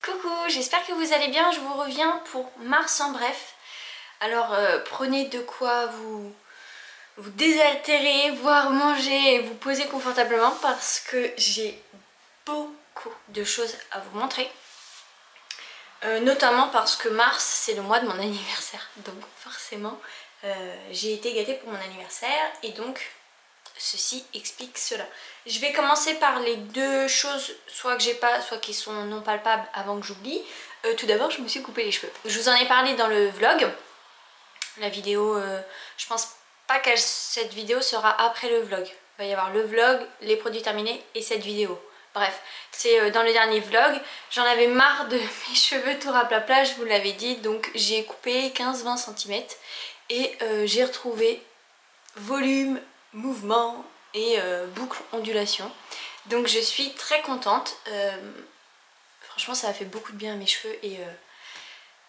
Coucou, j'espère que vous allez bien, je vous reviens pour mars en bref. Alors prenez de quoi vous désaltérer, voire manger et vous poser confortablement parce que j'ai beaucoup de choses à vous montrer. Notamment parce que mars c'est le mois de mon anniversaire, donc forcément j'ai été gâtée pour mon anniversaire et donc ceci explique cela. Je vais commencer par les deux choses, soit que j'ai pas, soit qui sont non palpables avant que j'oublie. Tout d'abord, je me suis coupé les cheveux. Je vous en ai parlé dans le vlog. La vidéo, je pense pas que cette vidéo sera après le vlog. Il va y avoir le vlog, les produits terminés et cette vidéo. Bref, c'est dans le dernier vlog. J'en avais marre de mes cheveux tout raplapla, je vous l'avais dit. Donc j'ai coupé 15-20 cm et j'ai retrouvé volume, mouvement et boucle ondulation. Donc je suis très contente. Franchement ça a fait beaucoup de bien à mes cheveux et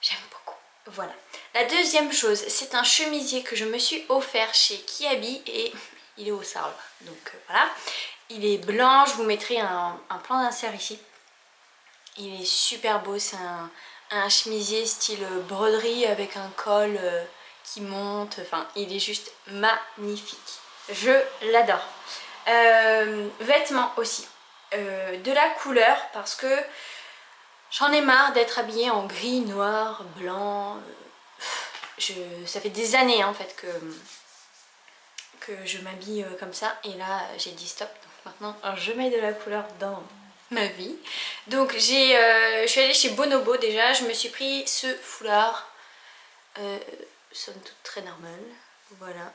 j'aime beaucoup. Voilà. La deuxième chose, c'est un chemisier que je me suis offert chez Kiabi et il est au Sarl. Donc voilà. Il est blanc, je vous mettrai un plan d'insert ici. Il est super beau, c'est un chemisier style broderie avec un col qui monte. Enfin, il est juste magnifique. Je l'adore. Vêtements aussi. De la couleur parce que j'en ai marre d'être habillée en gris, noir, blanc. Ça fait des années en fait que je m'habille comme ça et là j'ai dit stop. Donc maintenant je mets de la couleur dans ma vie. Donc je suis allée chez Bonobo déjà, je me suis pris ce foulard. Somme toute très normal. Voilà.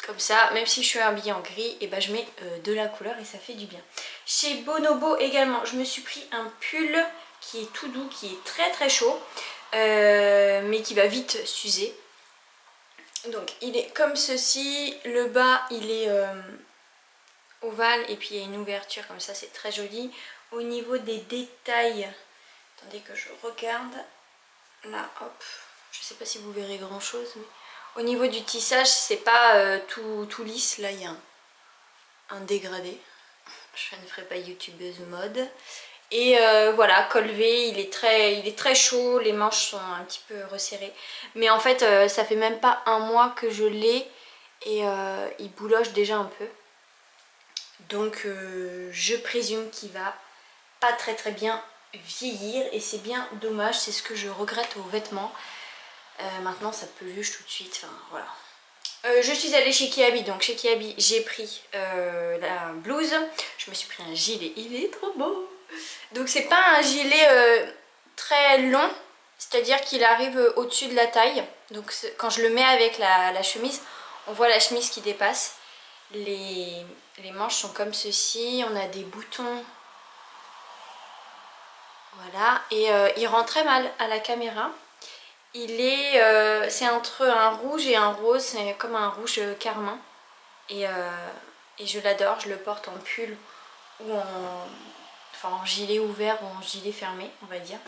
Comme ça, même si je suis habillée en gris, et ben je mets de la couleur et ça fait du bien. Chez Bonobo également, je me suis pris un pull qui est tout doux, qui est très très chaud, mais qui va vite s'user. Donc il est comme ceci, le bas il est ovale et puis il y a une ouverture comme ça, c'est très joli. Au niveau des détails, attendez que je regarde, là hop, je sais pas si vous verrez grand chose, mais au niveau du tissage c'est pas tout lisse, là il y a un dégradé. Je ne ferai pas youtubeuse mode. Et voilà, col V, il est très chaud, les manches sont un petit peu resserrées. Mais en fait, ça fait même pas un mois que je l'ai et il bouloche déjà un peu. Donc je présume qu'il va pas très bien vieillir et c'est bien dommage, c'est ce que je regrette aux vêtements. Maintenant ça peluche tout de suite, enfin voilà. Je suis allée chez Kiabi, donc chez Kiabi j'ai pris la blouse, je me suis pris un gilet, il est trop beau. Donc c'est pas un gilet très long, c'est-à-dire qu'il arrive au-dessus de la taille. Donc quand je le mets avec la chemise, on voit la chemise qui dépasse. Les manches sont comme ceci, on a des boutons. Voilà, et il rend très mal à la caméra. C'est entre un rouge et un rose, c'est comme un rouge carmin. Et je l'adore, je le porte en pull ou en gilet ouvert ou en gilet fermé, on va dire.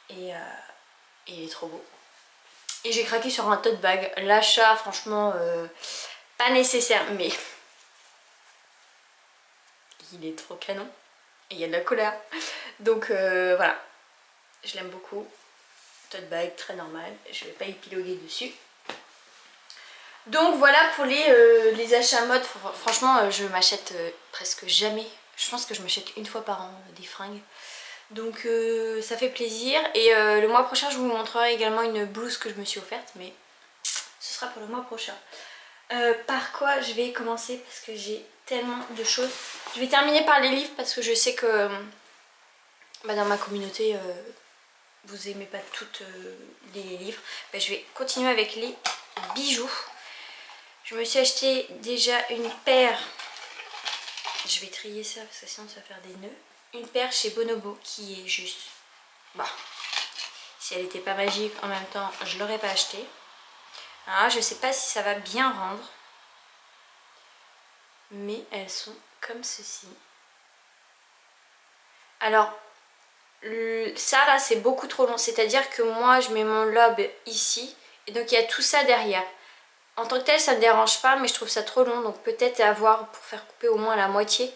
Et il est trop beau. Et j'ai craqué sur un tote bag. L'achat, franchement, pas nécessaire, mais il est trop canon. Et il y a de la couleur. Donc voilà, je l'aime beaucoup. Tote bag très normal, je vais pas épiloguer dessus. Donc voilà pour les achats mode. Franchement je m'achète presque jamais, je pense que je m'achète une fois par an des fringues, donc ça fait plaisir. Et le mois prochain je vous montrerai également une blouse que je me suis offerte, mais ce sera pour le mois prochain. Par quoi je vais commencer parce que j'ai tellement de choses. Je vais terminer par les livres parce que je sais que dans ma communauté vous aimez pas toutes les livres. Je vais continuer avec les bijoux. Je me suis acheté déjà une paire. Je vais trier ça parce que sinon ça va faire des nœuds. Une paire chez Bonobo qui est juste... Bah, si elle n'était pas magique en même temps, je l'aurais pas acheté. Alors je sais pas si ça va bien rendre. Mais elles sont comme ceci. Alors... ça là c'est beaucoup trop long, c'est à dire que moi je mets mon lobe ici et donc il y a tout ça derrière. En tant que tel ça me dérange pas, mais je trouve ça trop long, donc peut-être à voir pour faire couper au moins la moitié,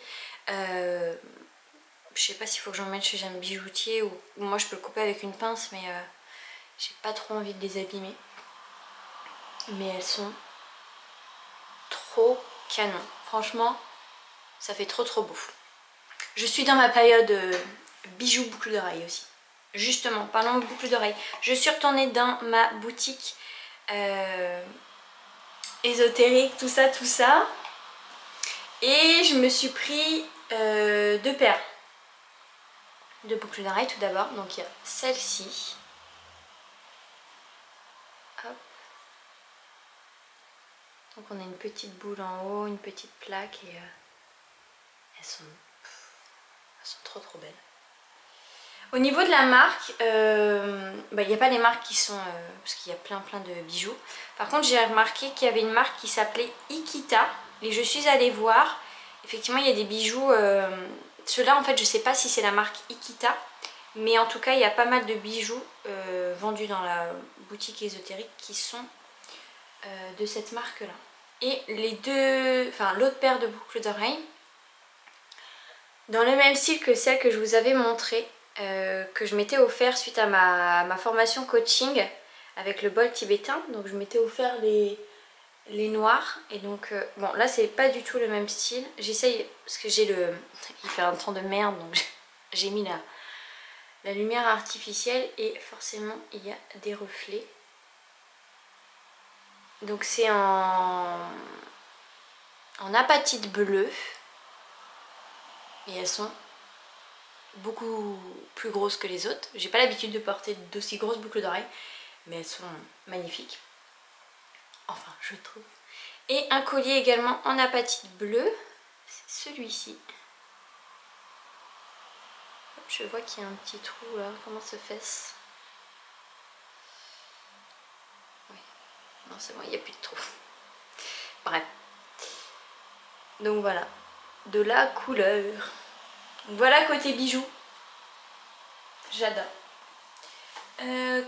Je sais pas s'il faut que j'emmène chez un bijoutier ou moi je peux le couper avec une pince, mais j'ai pas trop envie de les abîmer. Mais elles sont trop canon. Franchement, ça fait trop beau. Je suis dans ma période bijoux boucles d'oreilles aussi. Justement, parlons de boucles d'oreilles. Je suis retournée dans ma boutique ésotérique, tout ça. Et je me suis pris 2 paires de boucles d'oreilles tout d'abord. Donc il y a celle-ci. Hop. Donc on a une petite boule en haut, une petite plaque et elles sont trop belles. Au niveau de la marque, il n'y a pas les marques qui sont... parce qu'il y a plein de bijoux. Par contre j'ai remarqué qu'il y avait une marque qui s'appelait Ikita. Et je suis allée voir. Effectivement il y a des bijoux... Ceux-là en fait je sais pas si c'est la marque Ikita. Mais en tout cas il y a pas mal de bijoux vendus dans la boutique ésotérique qui sont de cette marque là. Et l'autre paire de boucles d'oreilles, dans le même style que celle que je vous avais montrée, que je m'étais offert suite à ma formation coaching avec le bol tibétain. Donc je m'étais offert les noirs. Et donc, bon là c'est pas du tout le même style. J'essaye, parce que il fait un temps de merde, donc j'ai mis la lumière artificielle et forcément il y a des reflets. Donc c'est en apatite bleue. Et elles sont beaucoup plus grosses que les autres. J'ai pas l'habitude de porter d'aussi grosses boucles d'oreilles, mais elles sont magnifiques. Enfin, je trouve. Et un collier également en apatite bleue. C'est celui-ci. Je vois qu'il y a un petit trou là. Comment se fait-ce? Oui. Non, c'est bon, il n'y a plus de trou. Bref. Donc voilà. De la couleur. Voilà côté bijoux. J'adore.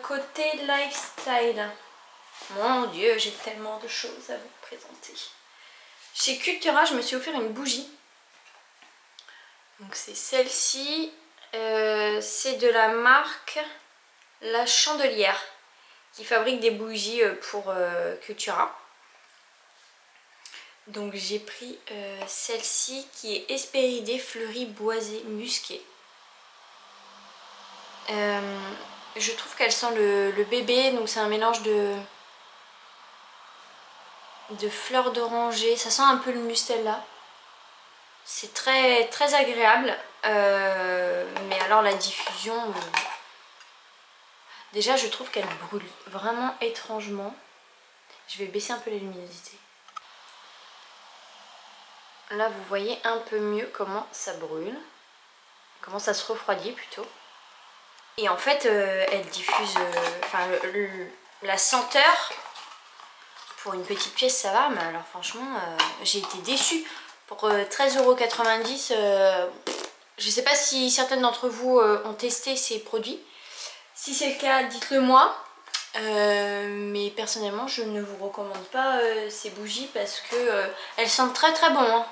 Côté lifestyle. Mon Dieu, j'ai tellement de choses à vous présenter. Chez Cultura, je me suis offert une bougie. Donc c'est celle-ci. C'est de la marque La Chandelière qui fabrique des bougies pour Cultura. Donc j'ai pris celle-ci qui est Hespéridée fleurie boisée musquée. Je trouve qu'elle sent le bébé, donc c'est un mélange de fleurs d'oranger. Ça sent un peu le mustela. C'est très agréable. Mais alors la diffusion... Déjà je trouve qu'elle brûle vraiment étrangement. Je vais baisser un peu la luminosité. Là vous voyez un peu mieux comment ça brûle. Comment ça se refroidit plutôt. Et en fait elle diffuse la senteur. Pour une petite pièce ça va, mais alors franchement j'ai été déçue. Pour 13,90 €, je sais pas si certaines d'entre vous ont testé ces produits. Si c'est le cas, dites-le moi. Mais personnellement je ne vous recommande pas ces bougies parce que elles sentent très bon hein.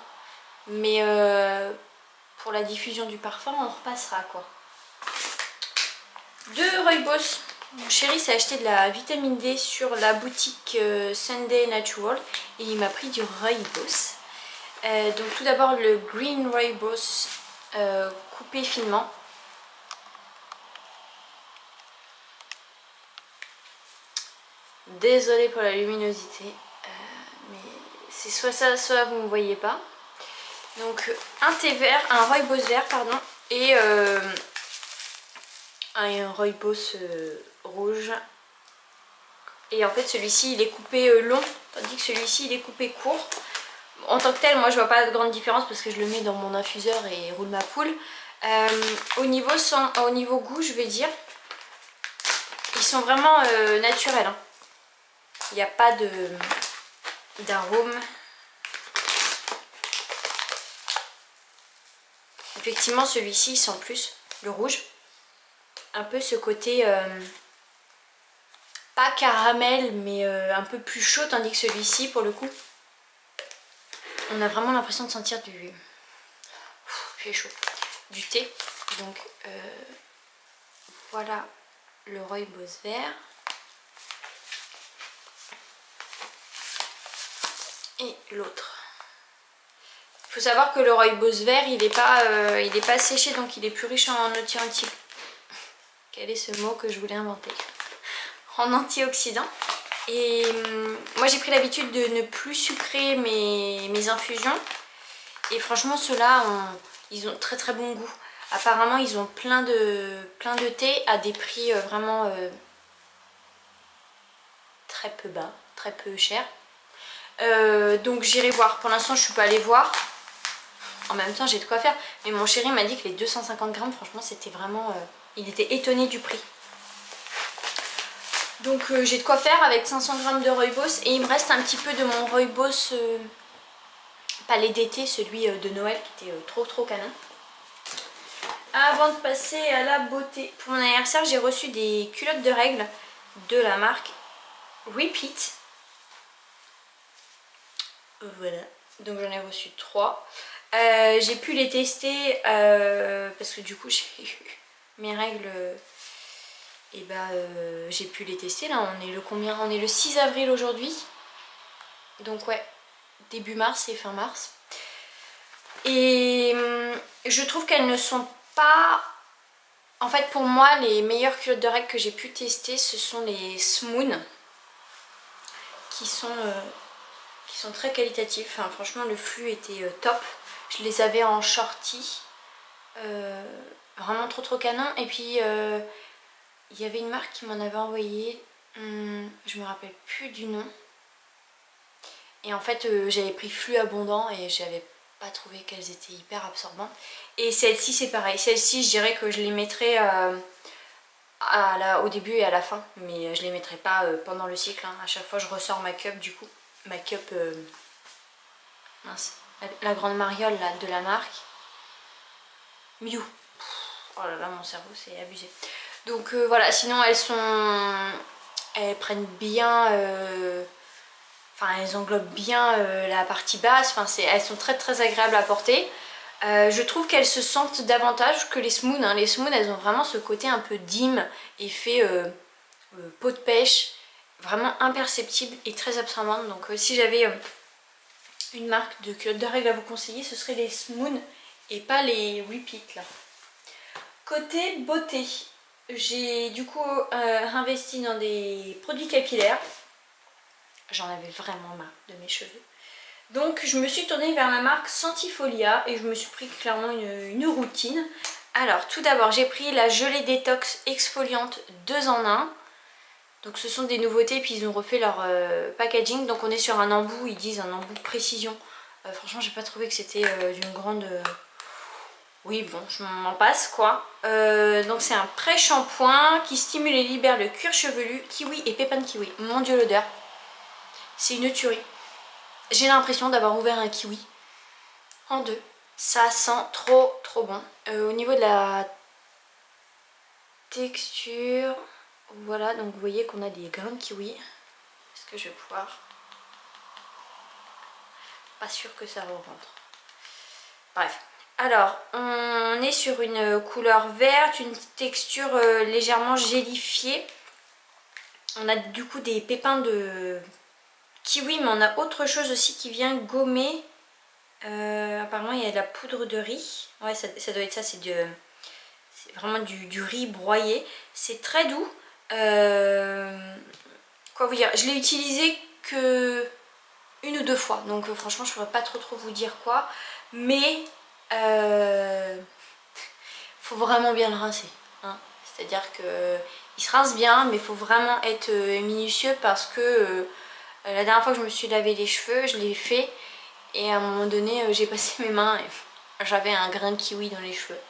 Mais pour la diffusion du parfum on repassera quoi. De Rooibos. Mon chéri s'est acheté de la vitamine D sur la boutique Sunday Natural et il m'a pris du Rooibos. Donc tout d'abord le Green Rooibos coupé finement. Désolée pour la luminosité, mais c'est soit ça, soit vous ne me voyez pas. Donc un thé vert, un Rooibos vert pardon, et un Rooibos rouge. Et en fait celui-ci il est coupé long, tandis que celui-ci il est coupé court. En tant que tel, moi je vois pas de grande différence parce que je le mets dans mon infuseur et roule ma poule. Au niveau goût, je vais dire, ils sont vraiment naturels. Hein. Il n'y a pas d'arôme. Effectivement, celui-ci il sent plus le rouge. Un peu ce côté pas caramel, mais un peu plus chaud, tandis que celui-ci, pour le coup, on a vraiment l'impression de sentir du... J'ai chaud. du thé. Donc voilà le rooibos vert. Et l'autre. Il faut savoir que le rooibos vert, il n'est pas séché, donc il est plus riche en antioxydants. Quel est ce mot que je voulais inventer? En antioxydants. Et moi j'ai pris l'habitude de ne plus sucrer mes infusions. Et franchement ceux-là, ils ont très très bon goût. Apparemment ils ont plein de thé à des prix vraiment très peu bas, très peu cher. Donc j'irai voir. Pour l'instant je suis pas allée voir. En même temps j'ai de quoi faire. Mais mon chéri m'a dit que les 250 grammes, franchement c'était vraiment... il était étonné du prix. Donc j'ai de quoi faire avec 500 grammes de rooibos. Et il me reste un petit peu de mon rooibos palais d'été, celui de Noël qui était trop canon. Avant de passer à la beauté, pour mon anniversaire j'ai reçu des culottes de règles de la marque Repeat. Voilà, donc j'en ai reçu 3. J'ai pu les tester parce que du coup j'ai eu mes règles et j'ai pu les tester. Là on est le combien? On est le 6 avril aujourd'hui. Donc ouais, début mars et fin mars. Et je trouve qu'elles ne sont pas... En fait pour moi les meilleures culottes de règles que j'ai pu tester ce sont les Smoon qui sont très qualitatifs. Enfin, franchement le flux était top. Je les avais en shorty, vraiment trop canon. Et puis il y avait une marque qui m'en avait envoyé, je me rappelle plus du nom. Et en fait j'avais pris flux abondant et j'avais pas trouvé qu'elles étaient hyper absorbantes. Et celle-ci c'est pareil, celle-ci je dirais que je les mettrais au début et à la fin, mais je les mettrai pas pendant le cycle, hein. À chaque fois je ressors ma cup, du coup ma cup mince, la grande mariole là, de la marque Miu. Oh là là, mon cerveau c'est abusé. Donc voilà, sinon elles prennent bien, enfin elles englobent bien la partie basse. Enfin elles sont très agréables à porter. Je trouve qu'elles se sentent davantage que les Smoon, hein. Les Smoon elles ont vraiment ce côté un peu dim, effet peau de pêche, vraiment imperceptible et très absorbante. Donc si j'avais une marque de culottes de règles à vous conseiller, ce serait les Smoon et pas les Repeat là. Côté beauté, j'ai du coup investi dans des produits capillaires. J'en avais vraiment marre de mes cheveux. Donc je me suis tournée vers la marque Sentifolia et je me suis pris clairement une routine. Alors tout d'abord j'ai pris la gelée détox exfoliante 2 en 1. Donc ce sont des nouveautés, puis ils ont refait leur packaging. Donc on est sur un embout, ils disent un embout précision. Franchement j'ai pas trouvé que c'était d'une grande... Oui bon, je m'en passe quoi. Donc c'est un pré-shampoing qui stimule et libère le cuir chevelu, kiwi et pépins de kiwi. Mon dieu l'odeur, c'est une tuerie. J'ai l'impression d'avoir ouvert un kiwi en deux. Ça sent trop bon. Au niveau de la texture, voilà, donc vous voyez qu'on a des grains de kiwi. Est-ce que je vais pouvoir... Pas sûr que ça rentre. Bref. Alors, on est sur une couleur verte, une texture légèrement gélifiée. On a du coup des pépins de kiwi, mais on a autre chose aussi qui vient gommer. Apparemment, il y a de la poudre de riz. Ouais, ça doit être ça, c'est vraiment du riz broyé. C'est très doux. Quoi vous dire, je l'ai utilisé que 1 ou 2 fois, donc franchement, je pourrais pas trop vous dire quoi. Mais faut vraiment bien le rincer, hein. C'est-à-dire que il se rince bien, mais il faut vraiment être minutieux parce que la dernière fois que je me suis lavé les cheveux, je l'ai fait et à un moment donné j'ai passé mes mains et j'avais un grain de kiwi dans les cheveux.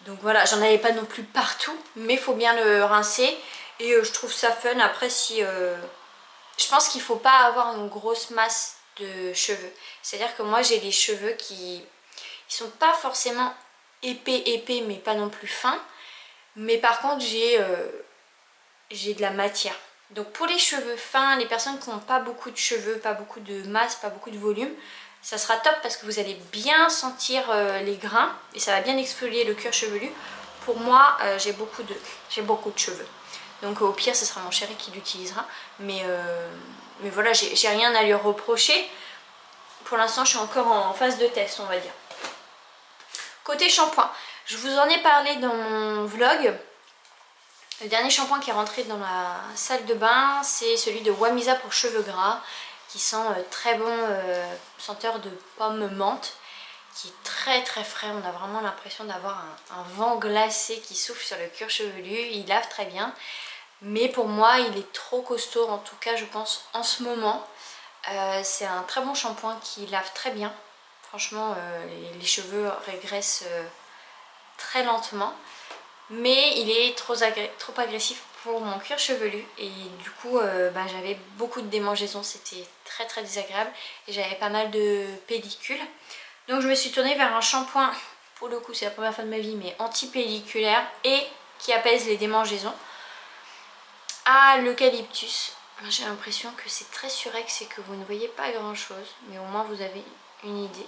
Donc voilà, j'en avais pas non plus partout, mais il faut bien le rincer et je trouve ça fun. Après si je pense qu'il faut pas avoir une grosse masse de cheveux, c'est à dire que moi j'ai les cheveux qui sont pas forcément épais mais pas non plus fins, mais par contre j'ai de la matière. Donc pour les cheveux fins, les personnes qui n'ont pas beaucoup de cheveux, pas beaucoup de masse, pas beaucoup de volume, ça sera top parce que vous allez bien sentir les grains et ça va bien exfolier le cuir chevelu. Pour moi, j'ai beaucoup de cheveux. Donc au pire, ce sera mon chéri qui l'utilisera. Mais voilà, j'ai rien à lui reprocher. Pour l'instant, je suis encore en phase de test, on va dire. Côté shampoing, je vous en ai parlé dans mon vlog. Le dernier shampoing qui est rentré dans la salle de bain, c'est celui de Wamisa pour cheveux gras, qui sent très bon, senteur de pomme menthe, qui est très très frais. On a vraiment l'impression d'avoir un vent glacé qui souffle sur le cuir chevelu. Il lave très bien, mais pour moi il est trop costaud, en tout cas je pense en ce moment. C'est un très bon shampoing qui lave très bien. Franchement, les cheveux régressent très lentement. Mais il est trop agressif pour mon cuir chevelu. Et du coup, j'avais beaucoup de démangeaisons. C'était très très désagréable. Et j'avais pas mal de pellicules. Donc je me suis tournée vers un shampoing. Pour le coup, c'est la première fois de ma vie, mais anti-pelliculaire. Et qui apaise les démangeaisons. À l'eucalyptus. J'ai l'impression que c'est très surex et que vous ne voyez pas grand chose, mais au moins vous avez une idée.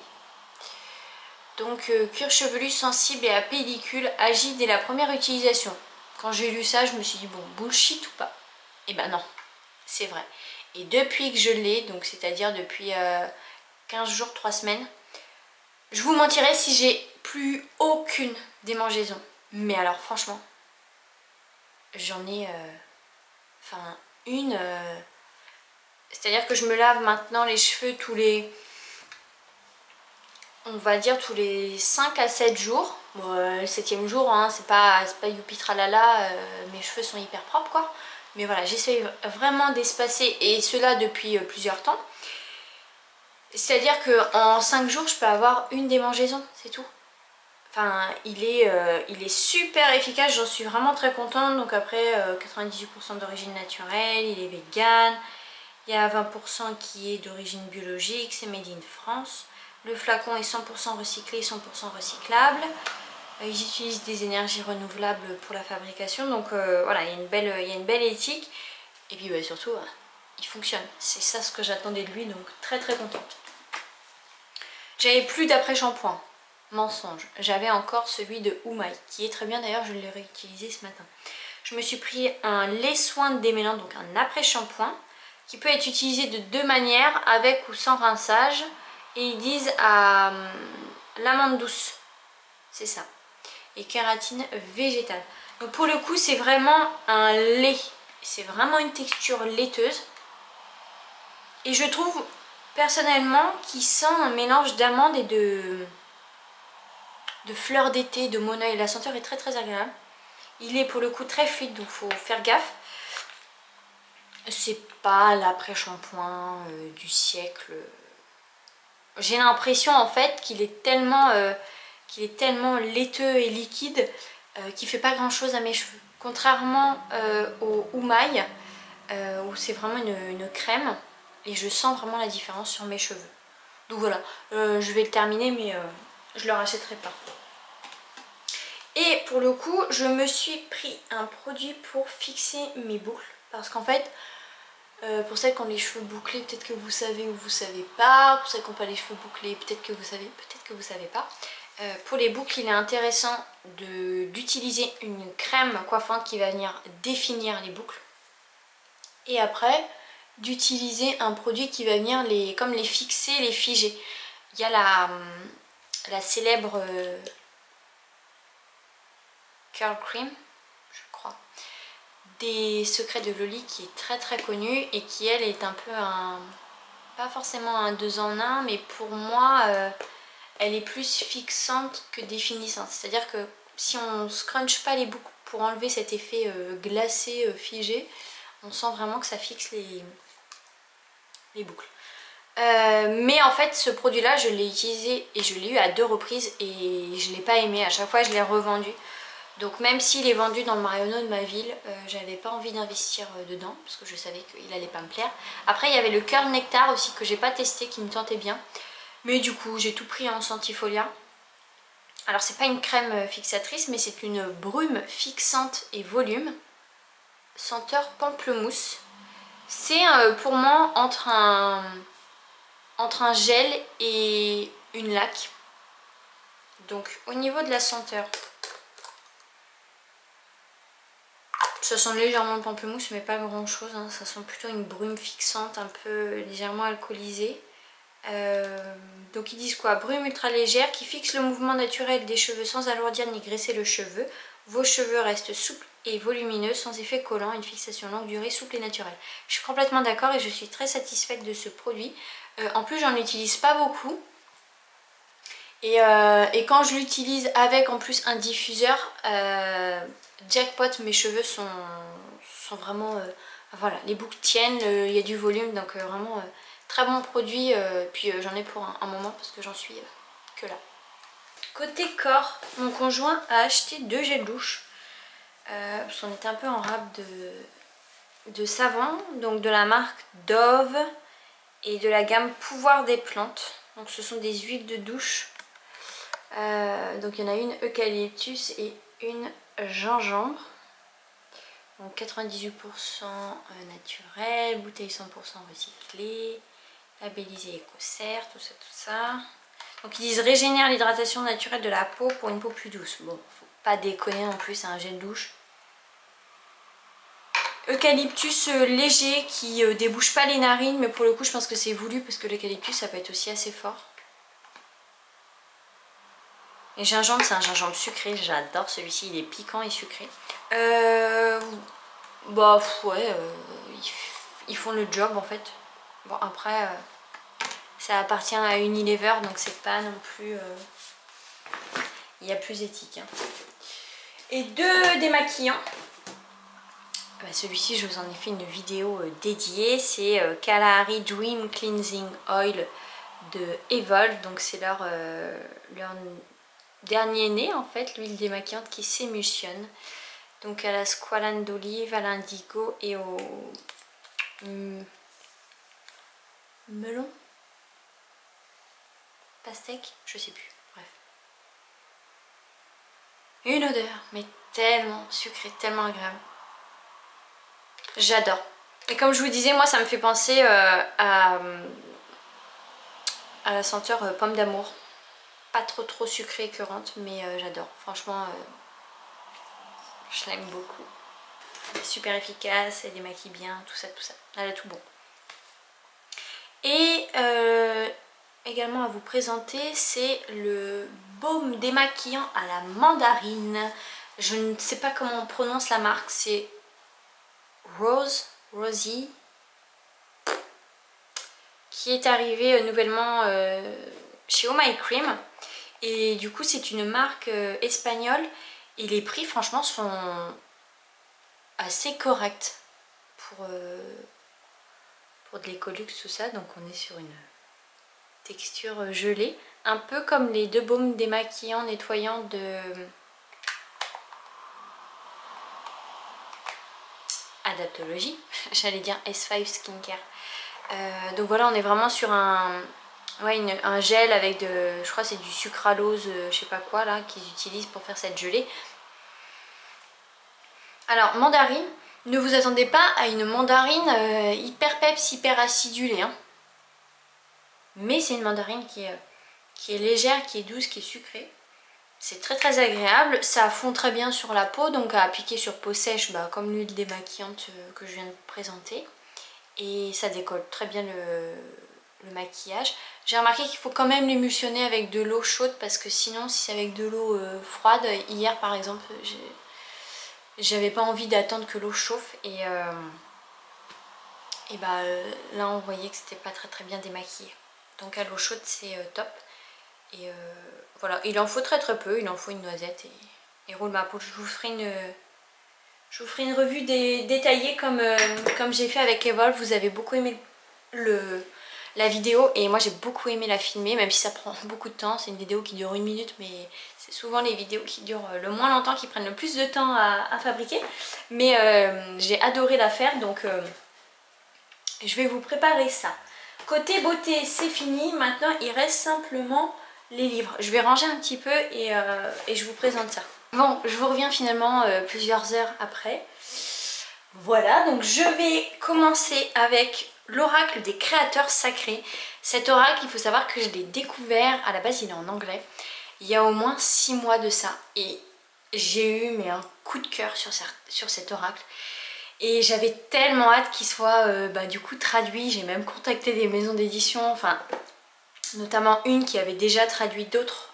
Donc cuir chevelu sensible et à pellicule, agit dès la première utilisation. Quand j'ai lu ça, je me suis dit bon, bullshit ou pas? Et ben non, c'est vrai. Et depuis que je l'ai, donc c'est-à-dire depuis 15 jours, 3 semaines, je vous mentirais si j'ai plus aucune démangeaison. Mais alors franchement, j'en ai... une... c'est-à-dire que je me lave maintenant les cheveux tous les... on va dire tous les 5 à 7 jours. Bon, le 7e jour, hein, c'est pas youpi tralala, mes cheveux sont hyper propres quoi. Mais voilà, j'essaye vraiment d'espacer, et cela depuis plusieurs temps. C'est-à-dire qu'en 5 jours, je peux avoir une démangeaison, c'est tout. Enfin, il est super efficace, j'en suis vraiment très contente. Donc après, 98% d'origine naturelle, il est vegan. Il y a 20% qui est d'origine biologique, c'est made in France. Le flacon est 100% recyclé, 100% recyclable. Ils utilisent des énergies renouvelables pour la fabrication. Donc voilà, il y a une belle éthique. Et puis surtout, il fonctionne. C'est ça ce que j'attendais de lui, donc très très contente. J'avais plus d'après-shampoing. Mensonge. J'avais encore celui de Oumaï, qui est très bien d'ailleurs, je l'ai réutilisé ce matin. Je me suis pris un lait soin de démêlant, donc un après-shampoing, qui peut être utilisé de 2 manières, avec ou sans rinçage. Et ils disent à l'amande douce, c'est ça. Et kératine végétale. Donc pour le coup, c'est vraiment un lait. C'est vraiment une texture laiteuse. Et je trouve personnellement qu'il sent un mélange d'amande et de fleurs d'été, de monoeil. La senteur est très très agréable. Il est pour le coup très fluide, donc il faut faire gaffe. C'est pas l'après-shampoing du siècle. J'ai l'impression en fait qu'il est tellement laiteux et liquide qu'il fait pas grand chose à mes cheveux. Contrairement au Oumaï, où c'est vraiment une crème, et je sens vraiment la différence sur mes cheveux. Donc voilà, je vais le terminer, mais je le rachèterai pas. Et pour le coup, je me suis pris un produit pour fixer mes boucles. Parce qu'en fait, pour celles qui ont les cheveux bouclés, peut-être que vous savez ou vous savez pas. Pour celles qui n'ont pas les cheveux bouclés, peut-être que vous savez, peut-être que vous savez pas. Pour les boucles, il est intéressant d'utiliser une crème coiffante qui va venir définir les boucles. Et après, d'utiliser un produit qui va venir comme les fixer, les figer. Il y a la célèbre Curl Cream, je crois, des secrets de Loli, qui est très très connue et qui elle est un peu pas forcément un 2 en 1, mais pour moi elle est plus fixante que définissante. C'est à dire que si on scrunch pas les boucles pour enlever cet effet glacé, figé, on sent vraiment que ça fixe les boucles. Mais en fait ce produit là je l'ai utilisé et je l'ai eu à 2 reprises et je l'ai pas aimé. À chaque fois je l'ai revendu. Donc même s'il est vendu dans le Marionneau de ma ville, j'avais pas envie d'investir dedans parce que je savais qu'il allait pas me plaire. Après il y avait le Curl Nectar aussi que j'ai pas testé, qui me tentait bien. Mais du coup j'ai tout pris en Sentifolia. Alors c'est pas une crème fixatrice, mais c'est une brume fixante et volume. Senteur pamplemousse. C'est pour moi entre entre un gel et une laque. Donc au niveau de la senteur, ça sent légèrement le pamplemousse mais pas grand chose, hein. Ça sent plutôt une brume fixante un peu légèrement alcoolisée. Donc ils disent quoi? Brume ultra légère qui fixe le mouvement naturel des cheveux sans alourdir ni graisser le cheveu. Vos cheveux restent souples et volumineux sans effet collant, une fixation longue durée souple et naturelle. Je suis complètement d'accord et je suis très satisfaite de ce produit. En plus j'en utilise pas beaucoup. Et quand je l'utilise avec en plus un diffuseur, jackpot, mes cheveux sont vraiment... voilà, les boucles tiennent, il y a du volume, donc vraiment très bon produit. Puis j'en ai pour un moment parce que j'en suis que là. Côté corps, mon conjoint a acheté 2 gels douche. Parce qu'on était un peu en rab de savon, donc de la marque Dove et de la gamme Pouvoir des plantes. Donc ce sont des huiles de douche. Donc il y en a une eucalyptus et une gingembre. Donc 98% naturel, bouteille 100% recyclée, labellisée Écocert, tout ça. Donc ils disent régénère l'hydratation naturelle de la peau pour une peau plus douce. Bon, faut pas déconner en plus, c'est un gel douche. Eucalyptus léger qui débouche pas les narines, mais pour le coup je pense que c'est voulu parce que l'eucalyptus ça peut être aussi assez fort. Et gingembre, c'est un gingembre sucré, j'adore celui-ci, il est piquant et sucré. Bah ouais, ils font le job en fait. Bon après, ça appartient à Unilever, donc c'est pas non plus... il y a plus éthique. Hein. Et 2 démaquillants. Bah, celui-ci, je vous en ai fait une vidéo dédiée. C'est Kalahari Dream Cleansing Oil de Evolve. Donc c'est leur dernier né en fait, l'huile démaquillante qui s'émulsionne. Donc à la squalane d'olive, à l'indigo et au melon, pastèque, je sais plus, bref. Une odeur, mais tellement sucrée, tellement agréable. J'adore. Et comme je vous disais, moi ça me fait penser à la senteur pomme d'amour. Pas trop sucrée écœurante, mais j'adore. Franchement, je l'aime beaucoup. Elle est super efficace, elle démaquille bien, tout ça. Elle a tout bon. Et également à vous présenter, c'est le baume démaquillant à la mandarine. Je ne sais pas comment on prononce la marque, c'est Rosie, qui est arrivé nouvellement chez Oh My Cream. Et du coup c'est une marque espagnole et les prix franchement sont assez corrects pour de l'écolux tout ça. Donc on est sur une texture gelée, un peu comme les 2 baumes démaquillants nettoyants de Adaptologie, j'allais dire S5 Skincare. Donc voilà, on est vraiment sur un gel avec je crois c'est du sucralose, je sais pas quoi là, qu'ils utilisent pour faire cette gelée. Alors mandarine, ne vous attendez pas à une mandarine hyper peps, hyper acidulée. Hein. Mais c'est une mandarine qui est légère, qui est douce, qui est sucrée. C'est très agréable, ça fond très bien sur la peau, donc à appliquer sur peau sèche, bah, comme l'huile démaquillante que je viens de présenter. Et ça décolle très bien le maquillage. J'ai remarqué qu'il faut quand même l'émulsionner avec de l'eau chaude parce que sinon si c'est avec de l'eau froide, hier par exemple j'avais pas envie d'attendre que l'eau chauffe et bah là on voyait que c'était pas très bien démaquillé. Donc à l'eau chaude c'est top. Et voilà, il en faut très peu, il en faut une noisette et roule ma peau. Je vous ferai une revue détaillée comme j'ai fait avec Evolve. Vous avez beaucoup aimé la vidéo et moi j'ai beaucoup aimé la filmer, même si ça prend beaucoup de temps. C'est une vidéo qui dure 1 minute, mais c'est souvent les vidéos qui durent le moins longtemps, qui prennent le plus de temps à fabriquer. Mais j'ai adoré la faire, donc je vais vous préparer ça. Côté beauté, c'est fini. Maintenant, il reste simplement les livres. Je vais ranger un petit peu et je vous présente ça. Bon, je vous reviens finalement plusieurs heures après. Voilà, donc je vais commencer avec l'oracle des créateurs sacrés. Cet oracle, il faut savoir que je l'ai découvert, à la base il est en anglais, il y a au moins 6 mois de ça. Et j'ai eu mais un coup de cœur sur cet oracle. Et j'avais tellement hâte qu'il soit du coup traduit. J'ai même contacté des maisons d'édition, enfin notamment une qui avait déjà traduit d'autres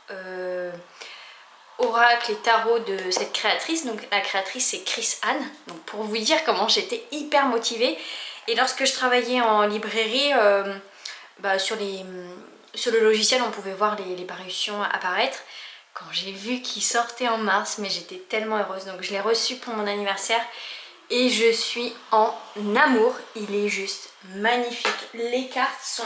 oracles et tarots de cette créatrice. Donc la créatrice c'est Chris Anne. Donc pour vous dire comment j'étais hyper motivée. Et lorsque je travaillais en librairie, sur le logiciel on pouvait voir les parutions apparaître. Quand j'ai vu qu'il sortait en mars, mais j'étais tellement heureuse. Donc je l'ai reçu pour mon anniversaire. Et je suis en amour, il est juste magnifique. Les cartes sont...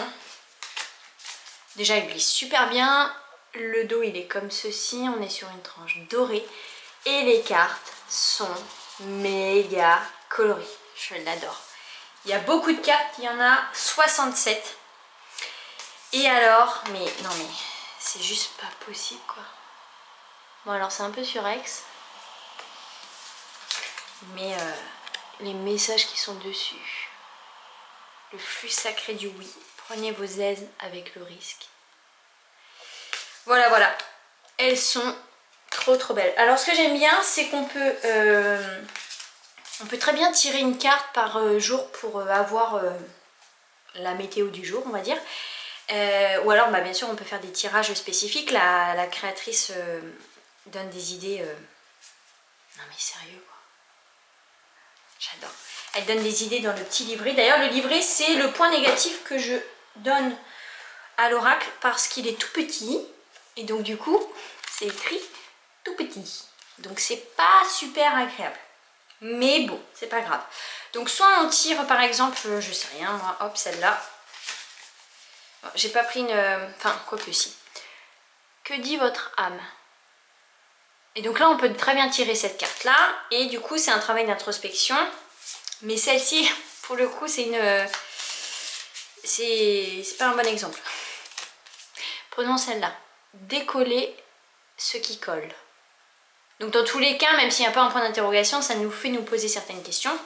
Déjà il glisse super bien, le dos il est comme ceci, on est sur une tranche dorée. Et les cartes sont méga colorées, je l'adore. Il y a beaucoup de cartes, il y en a 67. Et alors, mais non mais c'est juste pas possible quoi. Bon alors c'est un peu surex. Mais les messages qui sont dessus, le flux sacré du oui, prenez vos aises avec le risque. Voilà, voilà, elles sont trop trop belles. Alors ce que j'aime bien, c'est qu'on peut, très bien tirer une carte par jour pour avoir la météo du jour, on va dire. Ou alors, bien sûr, on peut faire des tirages spécifiques. La créatrice donne des idées... Non mais sérieux quoi. J'adore. Elle donne des idées dans le petit livret. D'ailleurs, le livret, c'est le point négatif que je donne à l'oracle parce qu'il est tout petit. Et donc, du coup, c'est écrit tout petit. Donc, c'est pas super agréable. Mais bon, c'est pas grave. Donc, soit on tire, par exemple, je sais rien, moi, hop, celle-là. Bon, j'ai pas pris une... Enfin, quoi que si. Que dit votre âme? Et donc là, on peut très bien tirer cette carte-là. Et du coup, c'est un travail d'introspection. Mais celle-ci, pour le coup, c'est une... C'est pas un bon exemple. Prenons celle-là. Décoller ce qui colle. Donc dans tous les cas, même s'il n'y a pas un point d'interrogation, ça nous fait nous poser certaines questions.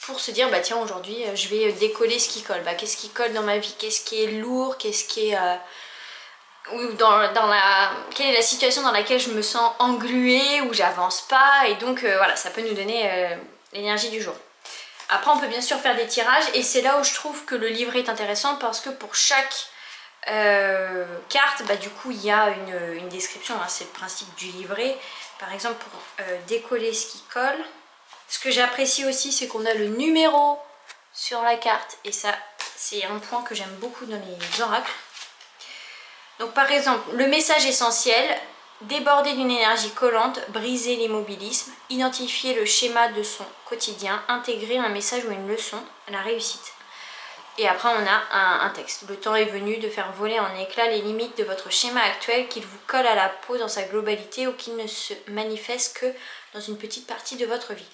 Pour se dire, tiens, aujourd'hui, je vais décoller ce qui colle. Qu'est-ce qui colle dans ma vie? Qu'est-ce qui est lourd? Qu'est-ce qui est... quelle est la situation dans laquelle je me sens engluée, où j'avance pas, et donc voilà, ça peut nous donner l'énergie du jour. Après on peut bien sûr faire des tirages et c'est là où je trouve que le livret est intéressant parce que pour chaque carte, du coup il y a une description, hein, c'est le principe du livret. Par exemple pour décoller ce qui colle, ce que j'apprécie aussi c'est qu'on a le numéro sur la carte et ça c'est un point que j'aime beaucoup dans les oracles. Donc par exemple, le message essentiel, déborder d'une énergie collante, briser l'immobilisme, identifier le schéma de son quotidien, intégrer un message ou une leçon, la réussite. Et après on a un texte. Le temps est venu de faire voler en éclats les limites de votre schéma actuel, qu'il vous colle à la peau dans sa globalité ou qu'il ne se manifeste que dans une petite partie de votre vie.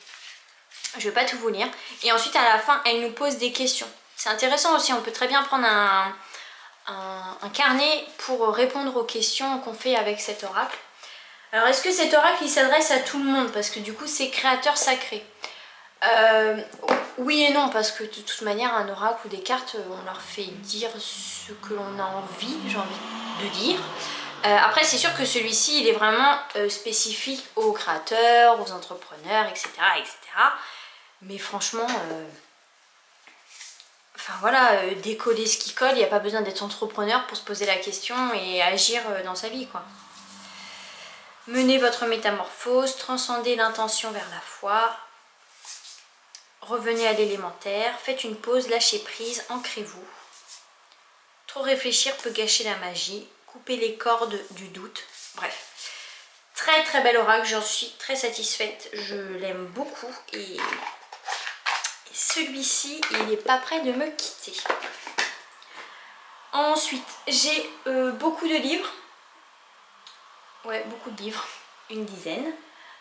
Je ne vais pas tout vous lire. Et ensuite à la fin, elle nous pose des questions. C'est intéressant aussi, on peut très bien prendre un carnet pour répondre aux questions qu'on fait avec cet oracle. Alors est-ce que cet oracle il s'adresse à tout le monde? Parce que du coup c'est créateur sacré. Oui et non, parce que de toute manière un oracle ou des cartes on leur fait dire ce que l'on a envie, j'ai envie de dire. Après c'est sûr que celui-ci il est vraiment spécifique aux créateurs, aux entrepreneurs, etc. etc. Mais franchement... Enfin voilà, décoller ce qui colle, il n'y a pas besoin d'être entrepreneur pour se poser la question et agir dans sa vie quoi. Menez votre métamorphose, transcendez l'intention vers la foi, revenez à l'élémentaire, faites une pause, lâchez prise, ancrez-vous. Trop réfléchir peut gâcher la magie, coupez les cordes du doute, bref. Très très bel oracle, j'en suis très satisfaite, je l'aime beaucoup et celui-ci, il n'est pas prêt de me quitter. Ensuite, j'ai beaucoup de livres. Ouais, beaucoup de livres. Une dizaine.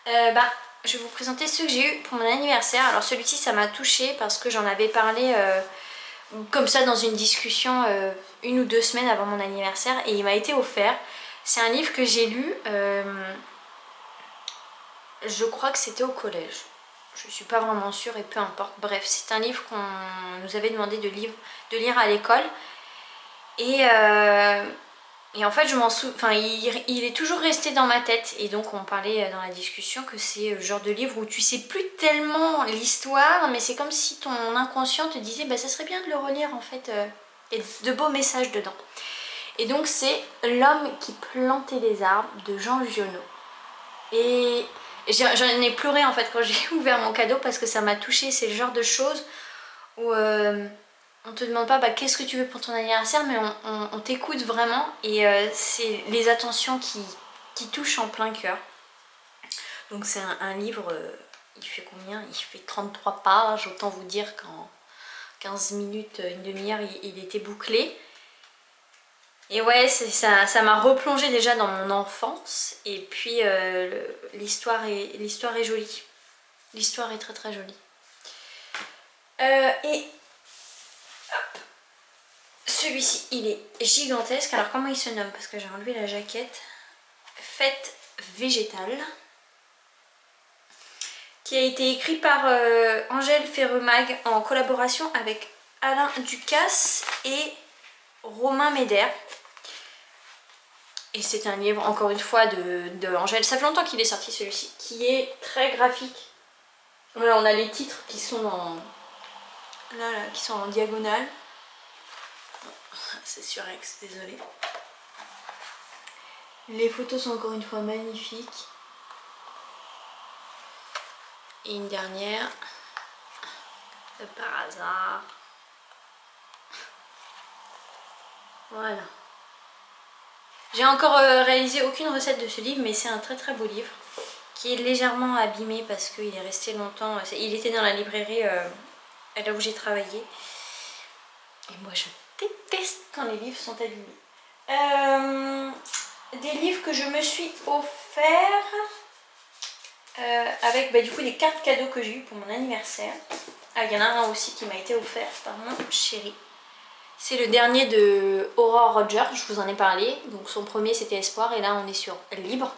Je vais vous présenter ceux que j'ai eu pour mon anniversaire. Alors celui-ci, ça m'a touchée parce que j'en avais parlé comme ça dans une discussion 1 ou 2 semaines avant mon anniversaire. Et il m'a été offert. C'est un livre que j'ai lu, je crois que c'était au collège. je suis pas vraiment sûre et peu importe. Bref, c'est un livre qu'on nous avait demandé de lire à l'école. Et en fait, je m'en souviens, enfin, il est toujours resté dans ma tête. Et donc, on parlait dans la discussion que c'est le genre de livre où tu sais plus tellement l'histoire, mais c'est comme si ton inconscient te disait, bah, ça serait bien de le relire en fait. Il y a de beaux messages dedans. Et donc, c'est L'homme qui plantait des arbres de Jean Giono. Et j'en ai pleuré en fait quand j'ai ouvert mon cadeau parce que ça m'a touchée. C'est le genre de choses où on te demande pas bah, qu'est-ce que tu veux pour ton anniversaire, mais on t'écoute vraiment et c'est les attentions qui touchent en plein cœur. Donc c'est un livre, il fait combien? Il fait 33 pages, autant vous dire qu'en 15 minutes, une demi-heure, il était bouclé. Et ouais, ça m'a replongé déjà dans mon enfance. Et puis l'histoire est jolie. L'histoire est très très jolie. Et hop, celui-ci, il est gigantesque. Alors comment il se nomme? Parce que j'ai enlevé la jaquette. Fête végétale. Qui a été écrit par Angèle Ferremag en collaboration avec Alain Ducasse et Romain Médère. Et c'est un livre, encore une fois, de Angèle. Ça fait longtemps qu'il est sorti celui-ci, qui est très graphique. Voilà, on a les titres qui sont en, là, qui sont en diagonale. C'est sur X, désolée. Les photos sont encore une fois magnifiques. Et une dernière, par hasard. Voilà. J'ai encore réalisé aucune recette de ce livre, mais c'est un très très beau livre qui est légèrement abîmé parce qu'il est resté longtemps. Il était dans la librairie là où j'ai travaillé. Et moi je déteste quand les livres sont abîmés. Des livres que je me suis offert avec bah, du coup des cartes cadeaux que j'ai eu pour mon anniversaire. Ah, il y en a un aussi qui m'a été offert par mon chéri. C'est le dernier de Aurore Roger, je vous en ai parlé. Donc son premier c'était Espoir et là on est sur Libre.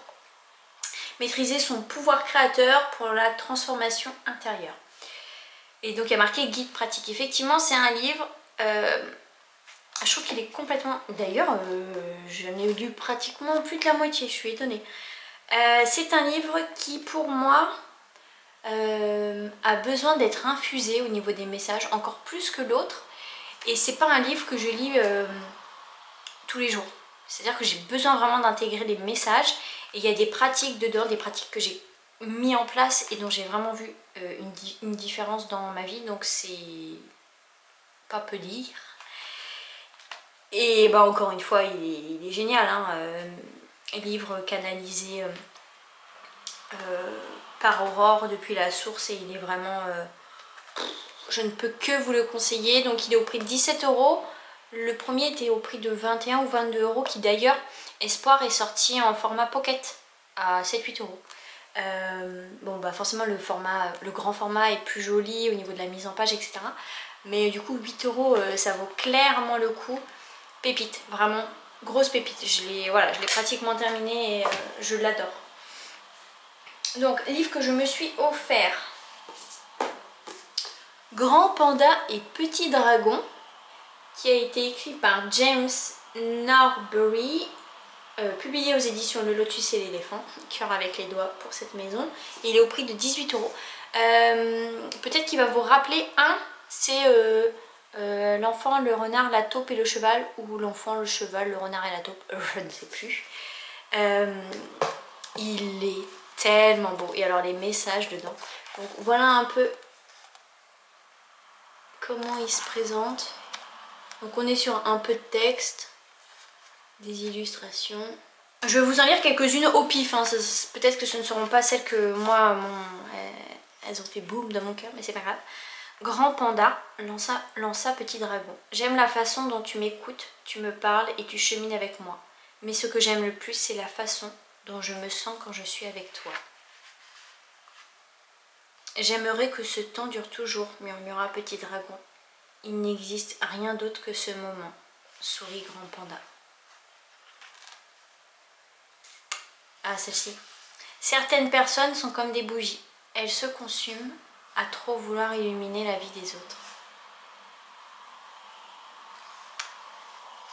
Maîtriser son pouvoir créateur pour la transformation intérieure. Et donc il y a marqué guide pratique. Effectivement c'est un livre, je trouve qu'il est complètement... D'ailleurs j'en ai lu pratiquement plus de la moitié, je suis étonnée. C'est un livre qui pour moi a besoin d'être infusé au niveau des messages, encore plus que l'autre. Et c'est pas un livre que je lis tous les jours. C'est-à-dire que j'ai besoin vraiment d'intégrer des messages. Et il y a des pratiques dedans, des pratiques que j'ai mis en place et dont j'ai vraiment vu une différence dans ma vie. Donc c'est pas peu dire. Et bah encore une fois, il est génial. Hein, livre canalisé par Aurore depuis la source et il est vraiment... je ne peux que vous le conseiller. Donc il est au prix de 17 €. Le premier était au prix de 21 ou 22 € qui d'ailleurs, Espoir est sorti en format pocket à 7-8 €. Bon bah forcément le grand format est plus joli au niveau de la mise en page etc. Mais du coup 8 € ça vaut clairement le coup. Pépite, vraiment grosse pépite. Je l'ai pratiquement terminé et je l'adore. Donc livre que je me suis offert. Grand Panda et Petit Dragon, qui a été écrit par James Norbury, publié aux éditions Le Lotus et l'éléphant, cœur avec les doigts pour cette maison, et il est au prix de 18 €. Peut-être qu'il va vous rappeler c'est l'enfant, le renard, la taupe et le cheval, ou l'enfant, le cheval, le renard et la taupe, je ne sais plus. Il est tellement beau, et alors les messages dedans. Donc voilà un peu comment il se présente. Donc on est sur un peu de texte, des illustrations. Je vais vous en lire quelques-unes au pif, hein. Peut-être que ce ne seront pas celles que moi, elles ont fait boum dans mon cœur, mais c'est pas grave. Grand Panda, lança Petit Dragon. J'aime la façon dont tu m'écoutes, tu me parles et tu chemines avec moi. Mais ce que j'aime le plus, c'est la façon dont je me sens quand je suis avec toi. J'aimerais que ce temps dure toujours, murmura Petit Dragon. Il n'existe rien d'autre que ce moment, sourit Grand Panda. Ah, celle-ci. Certaines personnes sont comme des bougies. Elles se consument, à trop vouloir illuminer la vie des autres.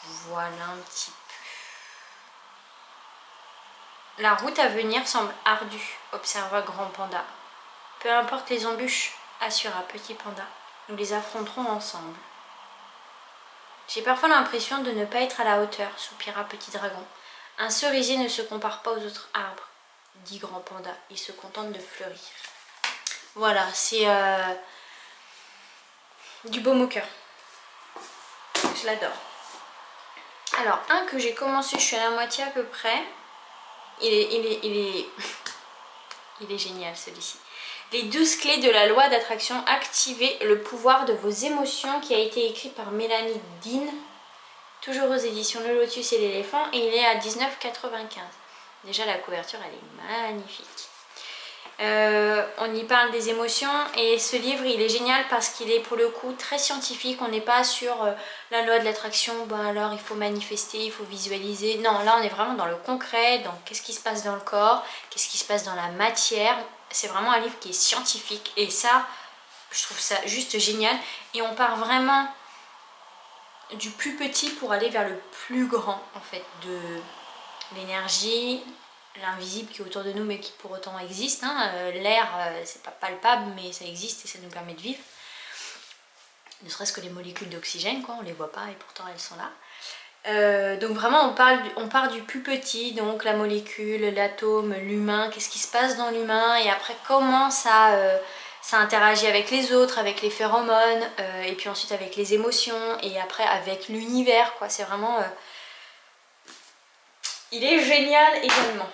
Voilà un petit peu. La route à venir semble ardue, observa Grand Panda. Peu importe les embûches, assura Petit Panda. Nous les affronterons ensemble. J'ai parfois l'impression de ne pas être à la hauteur, soupira Petit Dragon. Un cerisier ne se compare pas aux autres arbres, dit Grand Panda. Il se contente de fleurir. Voilà, c'est du baume au cœur. Je l'adore. Alors, un que j'ai commencé, je suis à la moitié à peu près. Il est génial celui-ci. Les 12 clés de la loi d'attraction, activez le pouvoir de vos émotions, qui a été écrit par Mélanie Dean, toujours aux éditions Le Lotus et l'éléphant, et il est à 19,95 €. Déjà la couverture elle est magnifique. On y parle des émotions et ce livre il est génial parce qu'il est pour le coup très scientifique. On n'est pas sur la loi de l'attraction, ben alors il faut manifester, il faut visualiser. Non, là on est vraiment dans le concret, dans qu'est-ce qui se passe dans le corps, qu'est-ce qui se passe dans la matière. C'est vraiment un livre qui est scientifique et ça, je trouve ça juste génial. Et on part vraiment du plus petit pour aller vers le plus grand en fait, de l'énergie, l'invisible qui est autour de nous mais qui pour autant existe, hein. L'air c'est pas palpable mais ça existe et ça nous permet de vivre, ne serait-ce que les molécules d'oxygène quoi, on les voit pas et pourtant elles sont là. Donc vraiment on part du plus petit, donc la molécule, l'atome, l'humain, qu'est-ce qui se passe dans l'humain et après comment ça interagit avec les autres, avec les phéromones et puis ensuite avec les émotions et après avec l'univers quoi. C'est vraiment il est génial également.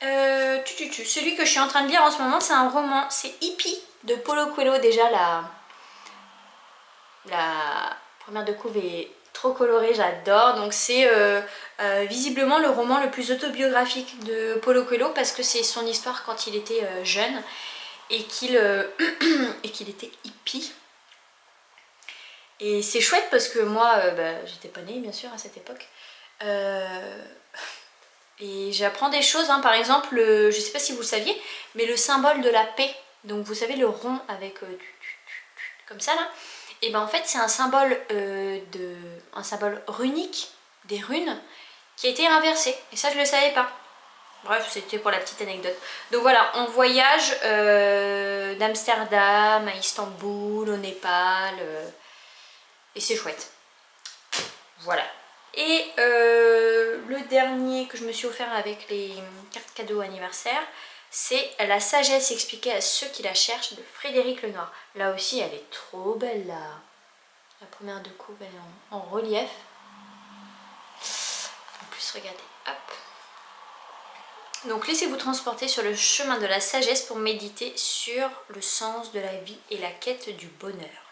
Celui que je suis en train de lire en ce moment, c'est un roman, c'est Hippie de Paulo Coelho. Déjà la première de couve est trop colorée, j'adore. Donc c'est visiblement le roman le plus autobiographique de Paulo Coelho parce que c'est son histoire quand il était jeune et qu'il était hippie. Et c'est chouette parce que moi, j'étais pas née bien sûr à cette époque. Et j'apprends des choses, hein. Par exemple, je sais pas si vous le saviez, mais le symbole de la paix, donc vous savez le rond avec comme ça là, et ben en fait c'est un symbole runique, des runes, qui a été inversé, et ça je le savais pas. Bref, c'était pour la petite anecdote. Donc voilà, on voyage d'Amsterdam à Istanbul, au Népal, et c'est chouette. Voilà. Et le dernier que je me suis offert avec les cartes cadeaux anniversaire, c'est La sagesse expliquée à ceux qui la cherchent de Frédéric Lenoir. Là aussi elle est trop belle la première de couve, elle est en relief. En plus regardez, hop. Donc laissez-vous transporter sur le chemin de la sagesse pour méditer sur le sens de la vie et la quête du bonheur.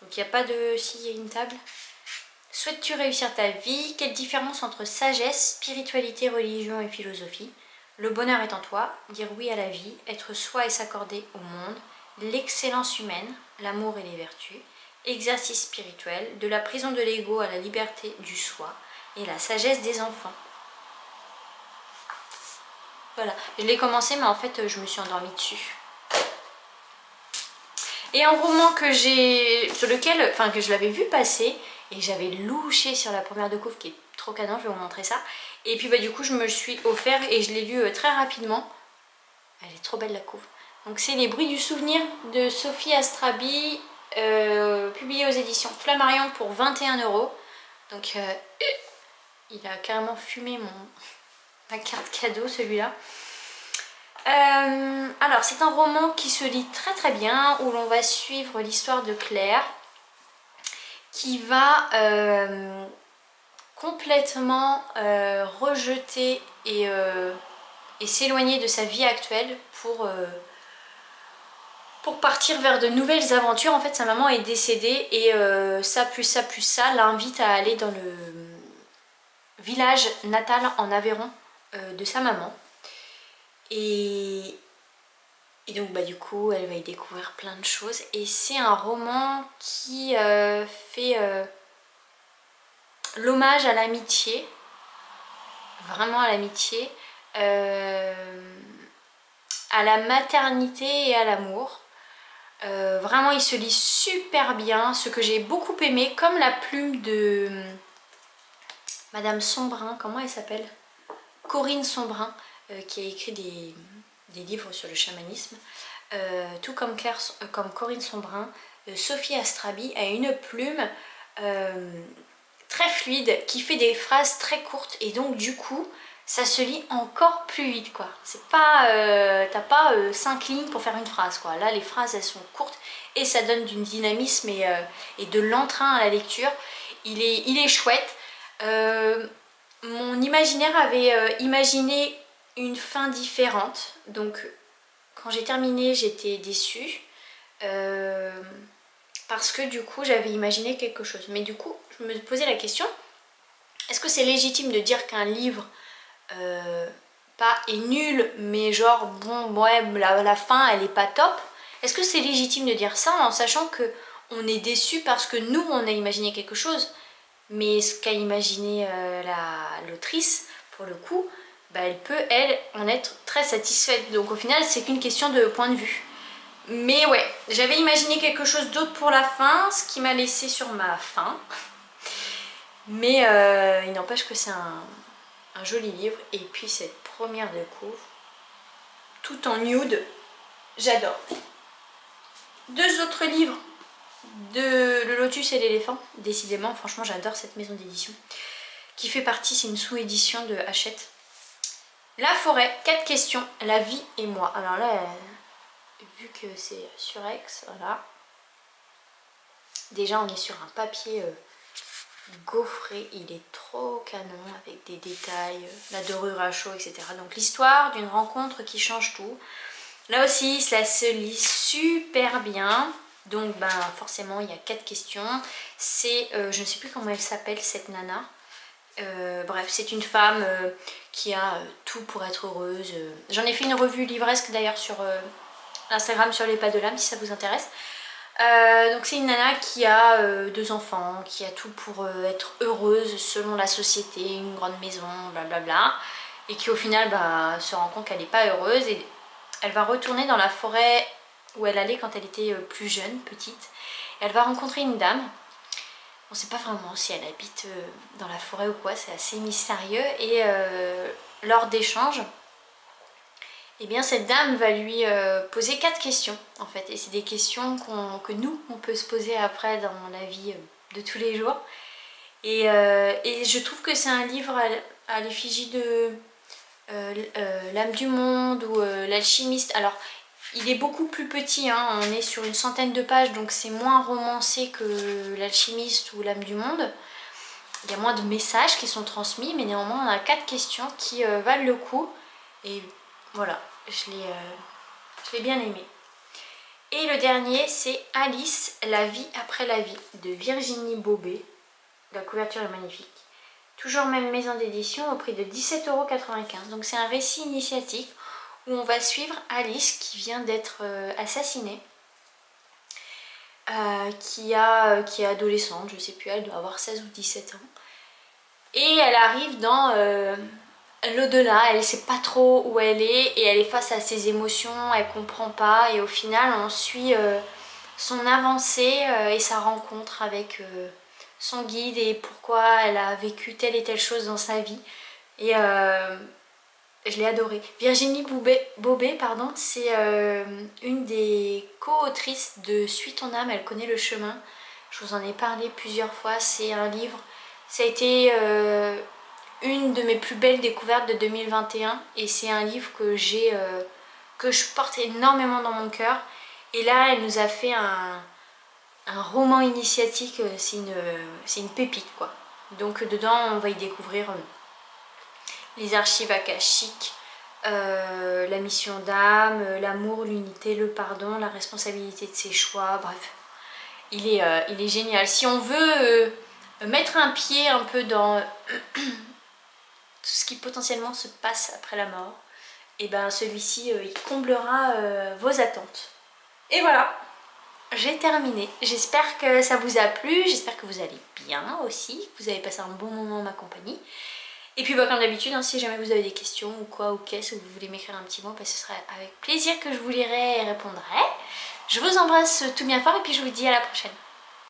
Donc il n'y a pas de... Si, il y a une table. Souhaites-tu réussir ta vie? Quelle différence entre sagesse, spiritualité, religion et philosophie? Le bonheur est en toi, dire oui à la vie, être soi et s'accorder au monde, l'excellence humaine, l'amour et les vertus, exercice spirituel, de la prison de l'ego à la liberté du soi et la sagesse des enfants. Voilà, je l'ai commencé mais en fait je me suis endormie dessus. Et un roman que sur lequel, enfin que je l'avais vu passer et j'avais louché sur la première de couve qui est trop canon, je vais vous montrer ça. Et puis du coup je me le suis offert et je l'ai lu très rapidement. Elle est trop belle la couve. Donc c'est Les bruits du souvenir de Sophie Astrabi, publié aux éditions Flammarion pour 21 €. Donc il a carrément fumé ma carte cadeau celui-là. Alors c'est un roman qui se lit très très bien, où l'on va suivre l'histoire de Claire qui va complètement rejeter et s'éloigner de sa vie actuelle pour partir vers de nouvelles aventures. En fait sa maman est décédée et ça plus ça plus ça l'invite à aller dans le village natal en Aveyron de sa maman. Et donc du coup elle va y découvrir plein de choses et c'est un roman qui fait l'hommage à l'amitié, vraiment à l'amitié, à la maternité et à l'amour. Vraiment il se lit super bien, ce que j'ai beaucoup aimé, comme la plume de Madame Sombrin, comment elle s'appelle? Corinne Sombrin, qui a écrit des livres sur le chamanisme. Tout comme, comme Corinne Sombrin, Sophie Astrabi a une plume très fluide qui fait des phrases très courtes et donc du coup ça se lit encore plus vite quoi. C'est pas, t'as pas 5 lignes pour faire une phrase quoi. Là les phrases elles sont courtes et ça donne du dynamisme et de l'entrain à la lecture. Il est chouette. Mon imaginaire avait imaginé une fin différente, donc quand j'ai terminé j'étais déçue parce que du coup j'avais imaginé quelque chose. Mais du coup je me posais la question, est-ce que c'est légitime de dire qu'un livre pas est nul mais genre bon ouais la fin elle est pas top? Est-ce que c'est légitime de dire ça en sachant que on est déçu parce que nous on a imaginé quelque chose, mais ce qu'a imaginé l'autrice pour le coup, bah, elle peut elle en être très satisfaite. Donc au final c'est qu'une question de point de vue. Mais ouais, j'avais imaginé quelque chose d'autre pour la fin, ce qui m'a laissé sur ma faim. Mais il n'empêche que c'est un joli livre. Et puis cette première de couvre, tout en nude, j'adore. Deux autres livres de Le Lotus et l'éléphant. Décidément, franchement j'adore cette maison d'édition. Qui fait partie, c'est une sous-édition de Hachette. La forêt, 4 questions, la vie et moi. Alors là, vu que c'est Surex, voilà. Déjà on est sur un papier gaufré, il est trop canon avec des détails, la dorure à chaud, etc. Donc l'histoire d'une rencontre qui change tout. Là aussi cela se lit super bien. Donc ben forcément il y a 4 questions. C'est, je ne sais plus comment elle s'appelle cette nana. Bref, c'est une femme qui a tout pour être heureuse. J'en ai fait une revue livresque d'ailleurs sur Instagram sur les pas de l'âme si ça vous intéresse. Donc c'est une nana qui a 2 enfants, qui a tout pour être heureuse selon la société, une grande maison, blablabla, et qui au final bah, se rend compte qu'elle n'est pas heureuse et elle va retourner dans la forêt où elle allait quand elle était plus jeune, petite. Elle va rencontrer une dame. On ne sait pas vraiment si elle habite dans la forêt ou quoi, c'est assez mystérieux. Et lors d'échanges, eh bien cette dame va lui poser 4 questions en fait. Et c'est des questions que nous, on peut se poser après dans la vie de tous les jours. Et je trouve que c'est un livre à l'effigie de L'âme du monde ou L'Alchimiste. Alors, il est beaucoup plus petit, hein, on est sur une centaine de pages, donc c'est moins romancé que L'Alchimiste ou L'âme du monde. Il y a moins de messages qui sont transmis, mais néanmoins on a 4 questions qui valent le coup. Et voilà, je l'ai bien aimé. Et le dernier, c'est Alice, la vie après la vie, de Virginie Bobet. La couverture est magnifique. Toujours même maison d'édition au prix de 17,95 €. Donc c'est un récit initiatique où on va suivre Alice qui vient d'être assassinée. Qui est adolescente, je sais plus, elle doit avoir 16 ou 17 ans. Et elle arrive dans l'au-delà, elle ne sait pas trop où elle est et elle est face à ses émotions, elle comprend pas et au final on suit son avancée et sa rencontre avec son guide et pourquoi elle a vécu telle et telle chose dans sa vie. Et je l'ai adorée. Virginie Bobet, pardon, c'est une des co-autrices de Suis ton âme, elle connaît le chemin. Je vous en ai parlé plusieurs fois, c'est un livre, ça a été une de mes plus belles découvertes de 2021 et c'est un livre que je porte énormément dans mon cœur. Et là, elle nous a fait un roman initiatique, c'est une pépite quoi. Donc dedans, on va y découvrir les archives akashiques, la mission d'âme, l'amour, l'unité, le pardon, la responsabilité de ses choix, bref. Il est génial. Si on veut mettre un pied un peu dans tout ce qui potentiellement se passe après la mort, et ben celui-ci il comblera vos attentes. Et voilà, j'ai terminé. J'espère que ça vous a plu, j'espère que vous allez bien aussi, que vous avez passé un bon moment en ma compagnie. Et puis bah, comme d'habitude, hein, si jamais vous avez des questions ou quoi ou qu'est-ce, ou vous voulez m'écrire un petit mot, bah, ce sera avec plaisir que je vous lirai et répondrai. Je vous embrasse tout bien fort et puis je vous dis à la prochaine.